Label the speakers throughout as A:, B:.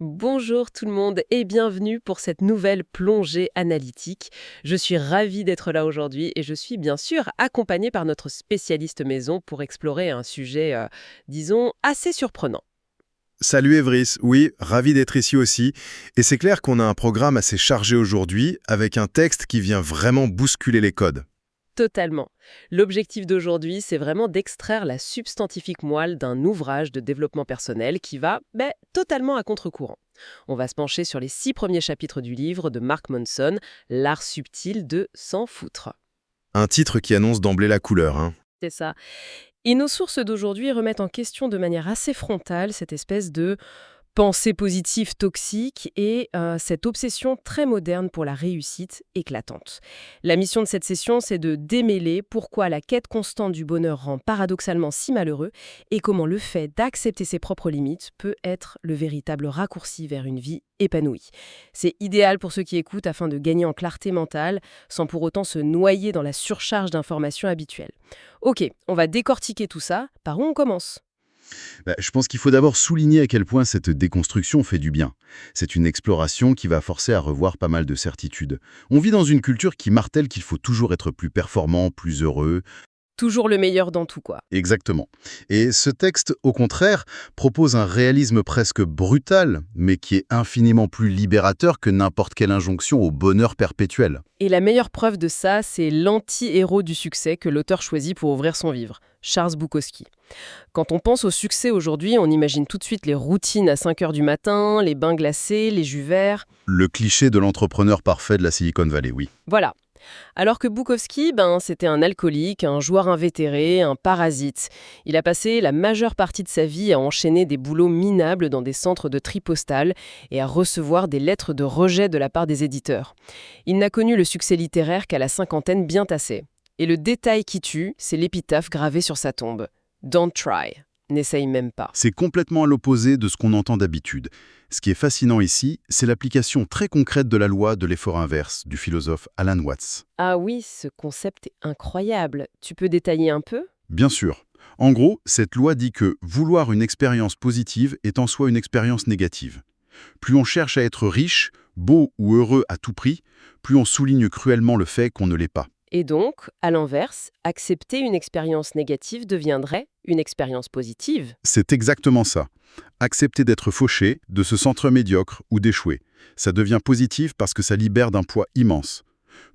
A: Bonjour tout le monde et bienvenue pour cette nouvelle plongée analytique. Je suis ravie d'être là aujourd'hui et je suis bien sûr accompagnée par notre spécialiste maison pour explorer un sujet, disons, assez surprenant.
B: Salut Evris, oui, ravi d'être ici aussi. Et c'est clair qu'on a un programme assez chargé aujourd'hui, avec un texte qui vient vraiment bousculer les codes.
A: Totalement. L'objectif d'aujourd'hui, c'est vraiment d'extraire la substantifique moelle d'un ouvrage de développement personnel qui va totalement à contre-courant. On va se pencher sur les 6 premiers chapitres du livre de Mark Manson, L'art subtil de s'en foutre.
B: Un titre qui annonce d'emblée la couleur, hein.
A: C'est ça. Et nos sources d'aujourd'hui remettent en question de manière assez frontale cette espèce de pensée positive toxique et cette obsession très moderne pour la réussite éclatante. La mission de cette session, c'est de démêler pourquoi la quête constante du bonheur rend paradoxalement si malheureux et comment le fait d'accepter ses propres limites peut être le véritable raccourci vers une vie épanouie. C'est idéal pour ceux qui écoutent afin de gagner en clarté mentale sans pour autant se noyer dans la surcharge d'informations habituelles. Ok, on va décortiquer tout ça. Par où on commence ?
C: Je pense qu'il faut d'abord souligner à quel point cette déconstruction fait du bien. C'est une exploration qui va forcer à revoir pas mal de certitudes. On vit dans une culture qui martèle qu'il faut toujours être plus performant, plus heureux.
A: Toujours le meilleur dans tout, quoi.
C: Exactement. Et ce texte, au contraire, propose un réalisme presque brutal, mais qui est infiniment plus libérateur que n'importe quelle injonction au bonheur perpétuel.
A: Et la meilleure preuve de ça, c'est l'anti-héros du succès que l'auteur choisit pour ouvrir son livre, Charles Bukowski. Quand on pense au succès aujourd'hui, on imagine tout de suite les routines à 5 heures du matin, les bains glacés, les jus verts.
C: Le cliché de l'entrepreneur parfait de la Silicon Valley, oui.
A: Voilà. Alors que Bukowski, c'était un alcoolique, un joueur invétéré, un parasite. Il a passé la majeure partie de sa vie à enchaîner des boulots minables dans des centres de tri postal et à recevoir des lettres de rejet de la part des éditeurs. Il n'a connu le succès littéraire qu'à la cinquantaine bien tassée. Et le détail qui tue, c'est l'épitaphe gravée sur sa tombe. Don't try. N'essaye même pas.
C: C'est complètement à l'opposé de ce qu'on entend d'habitude. Ce qui est fascinant ici, c'est l'application très concrète de la loi de l'effort inverse du philosophe Alan Watts.
A: Ah oui, ce concept est incroyable. Tu peux détailler un peu ?
C: Bien sûr. En gros, cette loi dit que vouloir une expérience positive est en soi une expérience négative. Plus on cherche à être riche, beau ou heureux à tout prix, plus on souligne cruellement le fait qu'on ne l'est pas.
A: Et donc, à l'inverse, accepter une expérience négative deviendrait une expérience positive.
C: C'est exactement ça. Accepter d'être fauché, de se sentir médiocre ou d'échouer. Ça devient positif parce que ça libère d'un poids immense.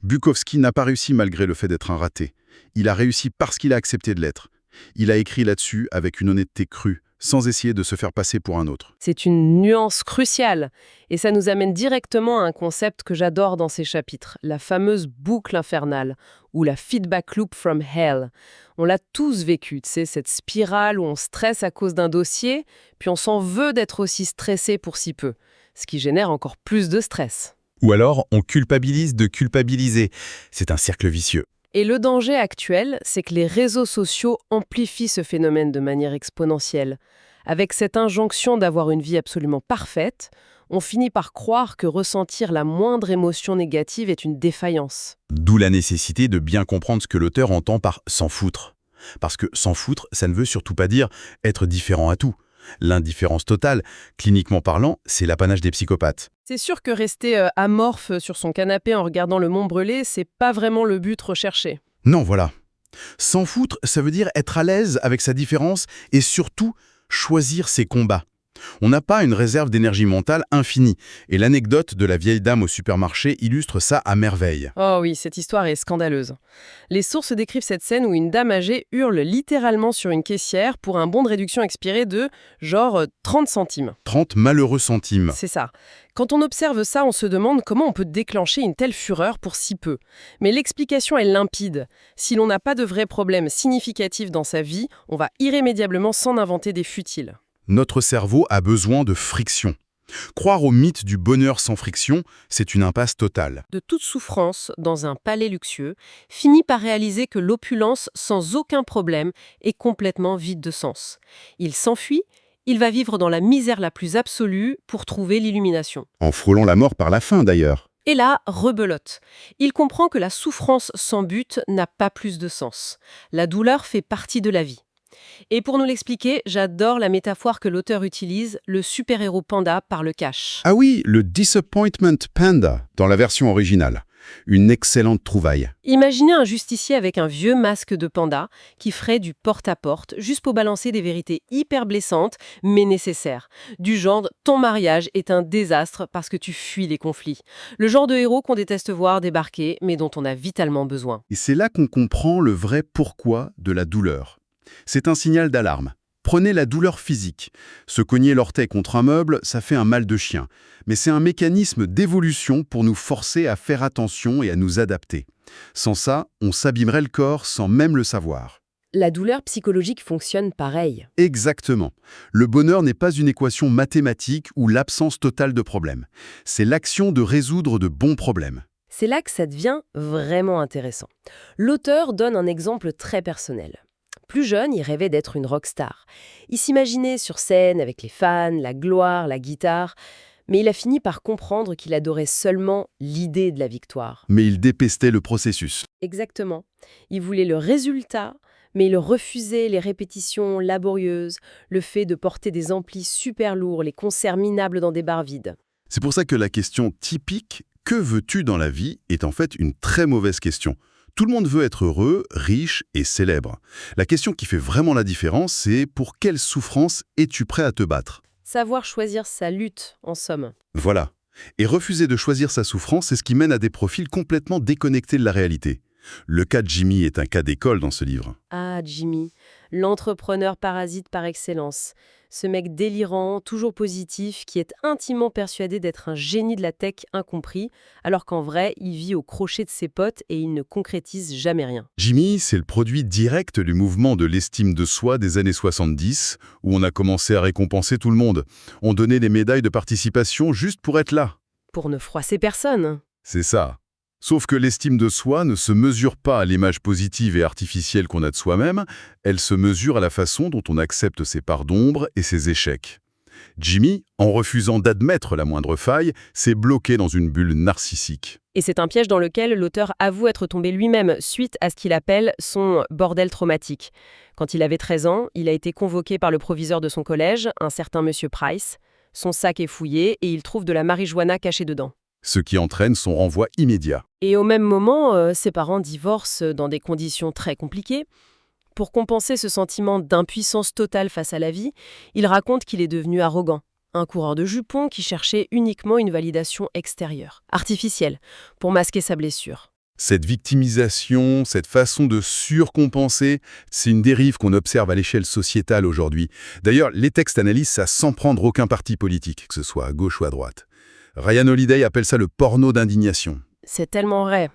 C: Bukowski n'a pas réussi malgré le fait d'être un raté. Il a réussi parce qu'il a accepté de l'être. Il a écrit là-dessus avec une honnêteté crue, sans essayer de se faire passer pour un autre.
A: C'est une nuance cruciale. Et ça nous amène directement à un concept que j'adore dans ces chapitres, la fameuse boucle infernale, ou la feedback loop from hell. On l'a tous vécu, tu sais, cette spirale où on stresse à cause d'un dossier, puis on s'en veut d'être aussi stressé pour si peu, ce qui génère encore plus de stress.
D: Ou alors, on culpabilise de culpabiliser. C'est un cercle vicieux.
A: Et le danger actuel, c'est que les réseaux sociaux amplifient ce phénomène de manière exponentielle. Avec cette injonction d'avoir une vie absolument parfaite, on finit par croire que ressentir la moindre émotion négative est une défaillance.
D: D'où la nécessité de bien comprendre ce que l'auteur entend par s'en foutre. Parce que s'en foutre, ça ne veut surtout pas dire être différent à tout. L'indifférence totale, cliniquement parlant, c'est l'apanage des psychopathes.
A: C'est sûr que rester amorphe sur son canapé en regardant le monde brûler, c'est pas vraiment le but recherché.
C: Non, voilà. S'en foutre, ça veut dire être à l'aise avec sa différence et surtout choisir ses combats. On n'a pas une réserve d'énergie mentale infinie, et l'anecdote de la vieille dame au supermarché illustre ça à merveille.
A: Oh oui, cette histoire est scandaleuse. Les sources décrivent cette scène où une dame âgée hurle littéralement sur une caissière pour un bon de réduction expiré de, 30 centimes.
C: 30 malheureux centimes.
A: C'est ça. Quand on observe ça, on se demande comment on peut déclencher une telle fureur pour si peu. Mais l'explication est limpide. Si l'on n'a pas de vrais problèmes significatifs dans sa vie, on va irrémédiablement s'en inventer des futiles.
C: Notre cerveau a besoin de friction. Croire au mythe du bonheur sans friction, c'est une impasse totale.
A: De toute souffrance, dans un palais luxueux, finit par réaliser que l'opulence, sans aucun problème, est complètement vide de sens. Il s'enfuit, il va vivre dans la misère la plus absolue pour trouver l'illumination.
C: En frôlant la mort par la faim d'ailleurs.
A: Et là, rebelote. Il comprend que la souffrance sans but n'a pas plus de sens. La douleur fait partie de la vie. Et pour nous l'expliquer, j'adore la métaphore que l'auteur utilise, le super-héros panda par le cash.
C: Ah oui, le Disappointment Panda, dans la version originale. Une excellente trouvaille.
A: Imaginez un justicier avec un vieux masque de panda qui ferait du porte-à-porte juste pour balancer des vérités hyper blessantes, mais nécessaires. Du genre, ton mariage est un désastre parce que tu fuis les conflits. Le genre de héros qu'on déteste voir débarquer, mais dont on a vitalement besoin.
C: Et c'est là qu'on comprend le vrai pourquoi de la douleur. C'est un signal d'alarme. Prenez la douleur physique. Se cogner l'orteil contre un meuble, ça fait un mal de chien. Mais c'est un mécanisme d'évolution pour nous forcer à faire attention et à nous adapter. Sans ça, on s'abîmerait le corps sans même le savoir.
A: La douleur psychologique fonctionne pareil.
C: Exactement. Le bonheur n'est pas une équation mathématique ou l'absence totale de problèmes. C'est l'action de résoudre de bons problèmes.
A: C'est là que ça devient vraiment intéressant. L'auteur donne un exemple très personnel. Plus jeune, il rêvait d'être une rockstar. Il s'imaginait sur scène avec les fans, la gloire, la guitare, mais il a fini par comprendre qu'il adorait seulement l'idée de la victoire.
C: Mais il dépestait le processus.
A: Exactement. Il voulait le résultat, mais il refusait les répétitions laborieuses, le fait de porter des amplis super lourds, les concerts minables dans des bars vides.
C: C'est pour ça que la question typique « Que veux-tu dans la vie ?» est en fait une très mauvaise question. Tout le monde veut être heureux, riche et célèbre. La question qui fait vraiment la différence, c'est pour quelle souffrance es-tu prêt à te battre ?
A: Savoir choisir sa lutte, en somme.
C: Voilà. Et refuser de choisir sa souffrance, c'est ce qui mène à des profils complètement déconnectés de la réalité. Le cas de Jimmy est un cas d'école dans ce livre.
A: Ah, Jimmy, l'entrepreneur parasite par excellence. Ce mec délirant, toujours positif, qui est intimement persuadé d'être un génie de la tech incompris, alors qu'en vrai, il vit au crochet de ses potes et il ne concrétise jamais rien.
C: Jimmy, c'est le produit direct du mouvement de l'estime de soi des années 70, où on a commencé à récompenser tout le monde. On donnait des médailles de participation juste pour être là.
A: Pour ne froisser personne.
C: C'est ça. Sauf que l'estime de soi ne se mesure pas à l'image positive et artificielle qu'on a de soi-même, elle se mesure à la façon dont on accepte ses parts d'ombre et ses échecs. Jimmy, en refusant d'admettre la moindre faille, s'est bloqué dans une bulle narcissique.
A: Et c'est un piège dans lequel l'auteur avoue être tombé lui-même suite à ce qu'il appelle son bordel traumatique. Quand il avait 13 ans, il a été convoqué par le proviseur de son collège, un certain Monsieur Price. Son sac est fouillé et il trouve de la marijuana cachée dedans.
C: Ce qui entraîne son renvoi immédiat.
A: Et au même moment, ses parents divorcent dans des conditions très compliquées. Pour compenser ce sentiment d'impuissance totale face à la vie, il raconte qu'il est devenu arrogant, un coureur de jupons qui cherchait uniquement une validation extérieure, artificielle, pour masquer sa blessure.
C: Cette victimisation, cette façon de surcompenser, c'est une dérive qu'on observe à l'échelle sociétale aujourd'hui. D'ailleurs, les textes analysent ça sans prendre aucun parti politique, que ce soit à gauche ou à droite. Ryan Holiday appelle ça le porno d'indignation.
A: C'est tellement vrai.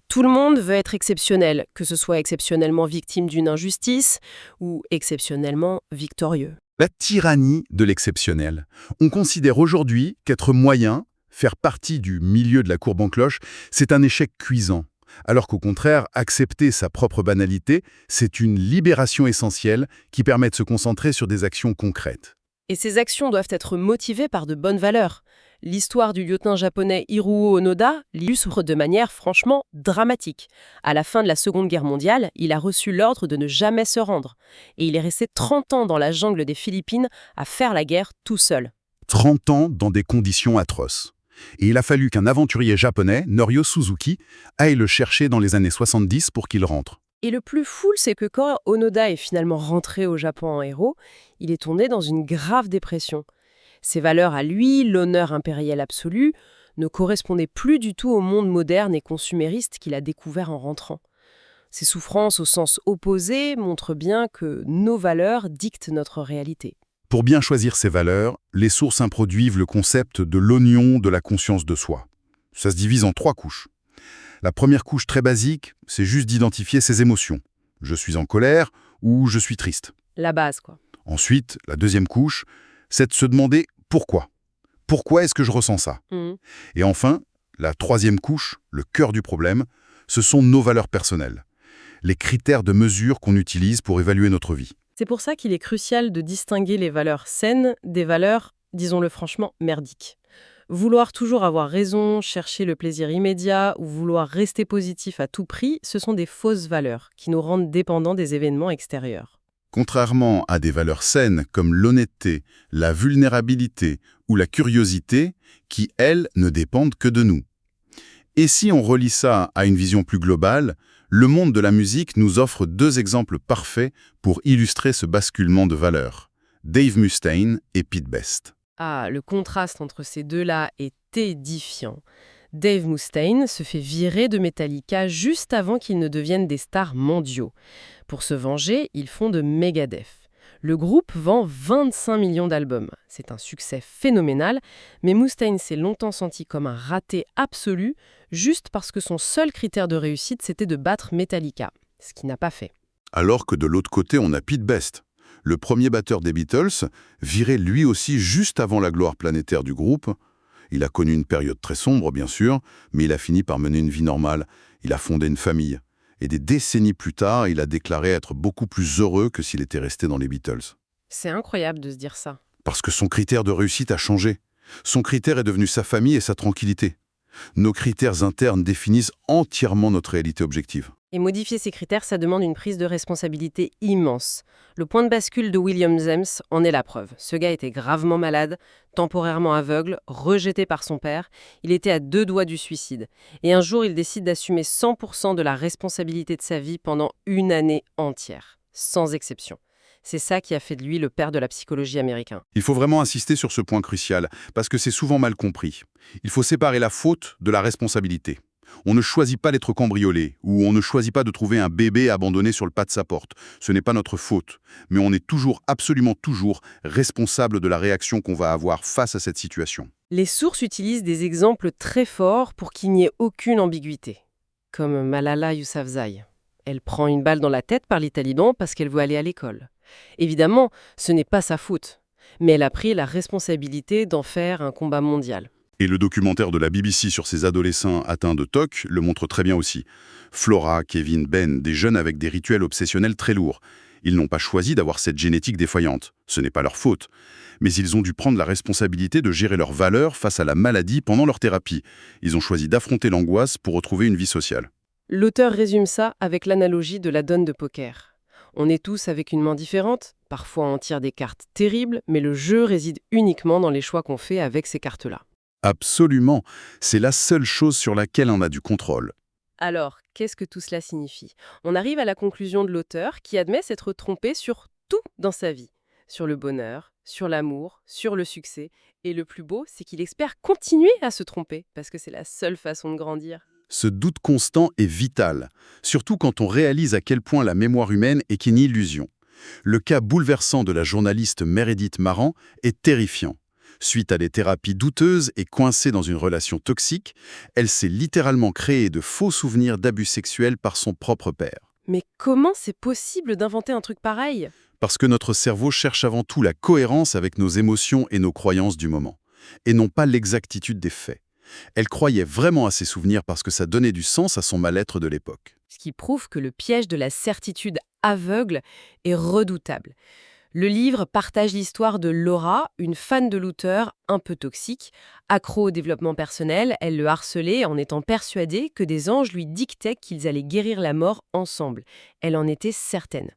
A: Tout le monde veut être exceptionnel, que ce soit exceptionnellement victime d'une injustice ou exceptionnellement victorieux.
C: La tyrannie de l'exceptionnel. On considère aujourd'hui qu'être moyen, faire partie du milieu de la courbe en cloche, c'est un échec cuisant. Alors qu'au contraire, accepter sa propre banalité, c'est une libération essentielle qui permet de se concentrer sur des actions concrètes.
A: Et ces actions doivent être motivées par de bonnes valeurs. L'histoire du lieutenant japonais Hiruo Onoda l'illustre de manière franchement dramatique. À la fin de la Seconde Guerre mondiale, il a reçu l'ordre de ne jamais se rendre. Et il est resté 30 ans dans la jungle des Philippines à faire la guerre tout seul.
C: 30 ans dans des conditions atroces. Et il a fallu qu'un aventurier japonais, Norio Suzuki, aille le chercher dans les années 70 pour qu'il rentre.
A: Et le plus fou, c'est que quand Onoda est finalement rentré au Japon en héros, il est tombé dans une grave dépression. Ses valeurs à lui, l'honneur impérial absolu, ne correspondaient plus du tout au monde moderne et consumériste qu'il a découvert en rentrant. Ces souffrances au sens opposé montrent bien que nos valeurs dictent notre réalité.
C: Pour bien choisir ses valeurs, les sources introduisent le concept de l'oignon de la conscience de soi. Ça se divise en 3 couches. La première couche très basique, c'est juste d'identifier ses émotions. Je suis en colère ou je suis triste.
A: La base, quoi.
C: Ensuite, la deuxième couche, c'est de se demander pourquoi. Pourquoi est-ce que je ressens ça ? Et enfin, la troisième couche, le cœur du problème, ce sont nos valeurs personnelles. Les critères de mesure qu'on utilise pour évaluer notre vie.
A: C'est pour ça qu'il est crucial de distinguer les valeurs saines des valeurs, disons-le franchement, merdiques. Vouloir toujours avoir raison, chercher le plaisir immédiat ou vouloir rester positif à tout prix, ce sont des fausses valeurs qui nous rendent dépendants des événements extérieurs.
C: Contrairement à des valeurs saines comme l'honnêteté, la vulnérabilité ou la curiosité, qui, elles, ne dépendent que de nous. Et si on relie ça à une vision plus globale, le monde de la musique nous offre 2 exemples parfaits pour illustrer ce basculement de valeurs. Dave Mustaine et Pete Best.
A: Ah, le contraste entre ces deux-là est édifiant. Dave Mustaine se fait virer de Metallica juste avant qu'ils ne deviennent des stars mondiaux. Pour se venger, ils font de Megadeth. Le groupe vend 25 millions d'albums. C'est un succès phénoménal, mais Mustaine s'est longtemps senti comme un raté absolu, juste parce que son seul critère de réussite, c'était de battre Metallica, ce qu'il n'a pas fait.
C: Alors que de l'autre côté, on a Pete Best, le premier batteur des Beatles, viré lui aussi juste avant la gloire planétaire du groupe. Il a connu une période très sombre, bien sûr, mais il a fini par mener une vie normale. Il a fondé une famille. Et des décennies plus tard, il a déclaré être beaucoup plus heureux que s'il était resté dans les Beatles.
A: C'est incroyable de se dire ça.
C: Parce que son critère de réussite a changé. Son critère est devenu sa famille et sa tranquillité. Nos critères internes définissent entièrement notre réalité objective.
A: Et modifier ces critères, ça demande une prise de responsabilité immense. Le point de bascule de William James en est la preuve. Ce gars était gravement malade, temporairement aveugle, rejeté par son père. Il était à 2 doigts du suicide. Et un jour, il décide d'assumer 100% de la responsabilité de sa vie pendant 1 année entière, sans exception. C'est ça qui a fait de lui le père de la psychologie américaine.
C: Il faut vraiment insister sur ce point crucial, parce que c'est souvent mal compris. Il faut séparer la faute de la responsabilité. On ne choisit pas d'être cambriolé, ou on ne choisit pas de trouver un bébé abandonné sur le pas de sa porte. Ce n'est pas notre faute, mais on est toujours, absolument toujours, responsable de la réaction qu'on va avoir face à cette situation.
A: Les sources utilisent des exemples très forts pour qu'il n'y ait aucune ambiguïté. Comme Malala Yousafzai. Elle prend une balle dans la tête par les talibans parce qu'elle veut aller à l'école. Évidemment, ce n'est pas sa faute, mais elle a pris la responsabilité d'en faire un combat mondial.
C: Et le documentaire de la BBC sur ces adolescents atteints de TOC le montre très bien aussi. Flora, Kevin, Ben, des jeunes avec des rituels obsessionnels très lourds. Ils n'ont pas choisi d'avoir cette génétique défaillante. Ce n'est pas leur faute. Mais ils ont dû prendre la responsabilité de gérer leurs valeurs face à la maladie pendant leur thérapie. Ils ont choisi d'affronter l'angoisse pour retrouver une vie sociale.
A: L'auteur résume ça avec l'analogie de la donne de poker. On est tous avec une main différente, parfois on tire des cartes terribles, mais le jeu réside uniquement dans les choix qu'on fait avec ces cartes-là.
C: Absolument. C'est la seule chose sur laquelle on a du contrôle.
A: Alors, qu'est-ce que tout cela signifie? On arrive à la conclusion de l'auteur qui admet s'être trompé sur tout dans sa vie. Sur le bonheur, sur l'amour, sur le succès. Et le plus beau, c'est qu'il espère continuer à se tromper, parce que c'est la seule façon de grandir.
C: Ce doute constant est vital, surtout quand on réalise à quel point la mémoire humaine est qu'une illusion. Le cas bouleversant de la journaliste Meredith Maran est terrifiant. Suite à des thérapies douteuses et coincée dans une relation toxique, elle s'est littéralement créé de faux souvenirs d'abus sexuels par son propre père.
A: Mais comment c'est possible d'inventer un truc pareil?
C: Parce que notre cerveau cherche avant tout la cohérence avec nos émotions et nos croyances du moment, et non pas l'exactitude des faits. Elle croyait vraiment à ses souvenirs parce que ça donnait du sens à son mal-être de l'époque.
A: Ce qui prouve que le piège de la certitude aveugle est redoutable. Le livre partage l'histoire de Laura, une fan de l'auteur un peu toxique. Accro au développement personnel, elle le harcelait en étant persuadée que des anges lui dictaient qu'ils allaient guérir la mort ensemble. Elle en était certaine.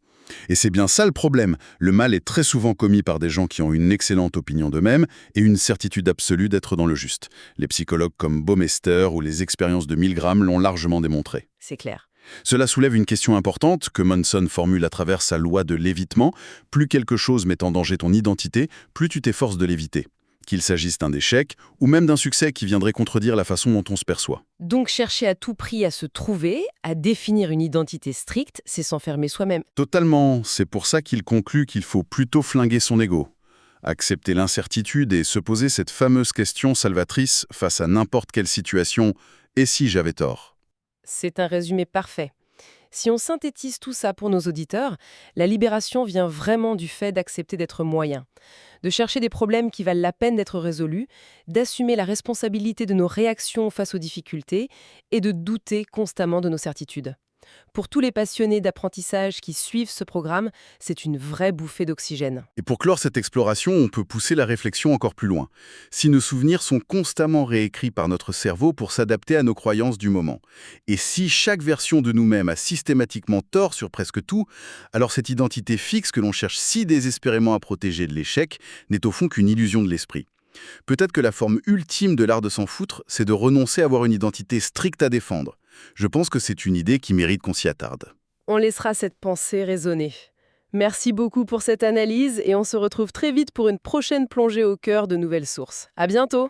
C: Et c'est bien ça le problème. Le mal est très souvent commis par des gens qui ont une excellente opinion d'eux-mêmes et une certitude absolue d'être dans le juste. Les psychologues comme Baumeister ou les expériences de Milgram l'ont largement démontré.
A: C'est clair.
C: Cela soulève une question importante que Monson formule à travers sa loi de l'évitement. Plus quelque chose met en danger ton identité, plus tu t'efforces de l'éviter. Qu'il s'agisse d'un échec ou même d'un succès qui viendrait contredire la façon dont on se perçoit.
A: Donc chercher à tout prix à se trouver, à définir une identité stricte, c'est s'enfermer soi-même.
C: Totalement. C'est pour ça qu'il conclut qu'il faut plutôt flinguer son ego. Accepter l'incertitude et se poser cette fameuse question salvatrice face à n'importe quelle situation « et si j'avais tort ?»
A: C'est un résumé parfait. Si on synthétise tout ça pour nos auditeurs, la libération vient vraiment du fait d'accepter d'être moyen, de chercher des problèmes qui valent la peine d'être résolus, d'assumer la responsabilité de nos réactions face aux difficultés et de douter constamment de nos certitudes. Pour tous les passionnés d'apprentissage qui suivent ce programme, c'est une vraie bouffée d'oxygène.
C: Et pour clore cette exploration, on peut pousser la réflexion encore plus loin. Si nos souvenirs sont constamment réécrits par notre cerveau pour s'adapter à nos croyances du moment, et si chaque version de nous-mêmes a systématiquement tort sur presque tout, alors cette identité fixe que l'on cherche si désespérément à protéger de l'échec n'est au fond qu'une illusion de l'esprit. Peut-être que la forme ultime de l'art de s'en foutre, c'est de renoncer à avoir une identité stricte à défendre. Je pense que c'est une idée qui mérite qu'on s'y attarde.
A: On laissera cette pensée résonner. Merci beaucoup pour cette analyse et on se retrouve très vite pour une prochaine plongée au cœur de nouvelles sources. À bientôt!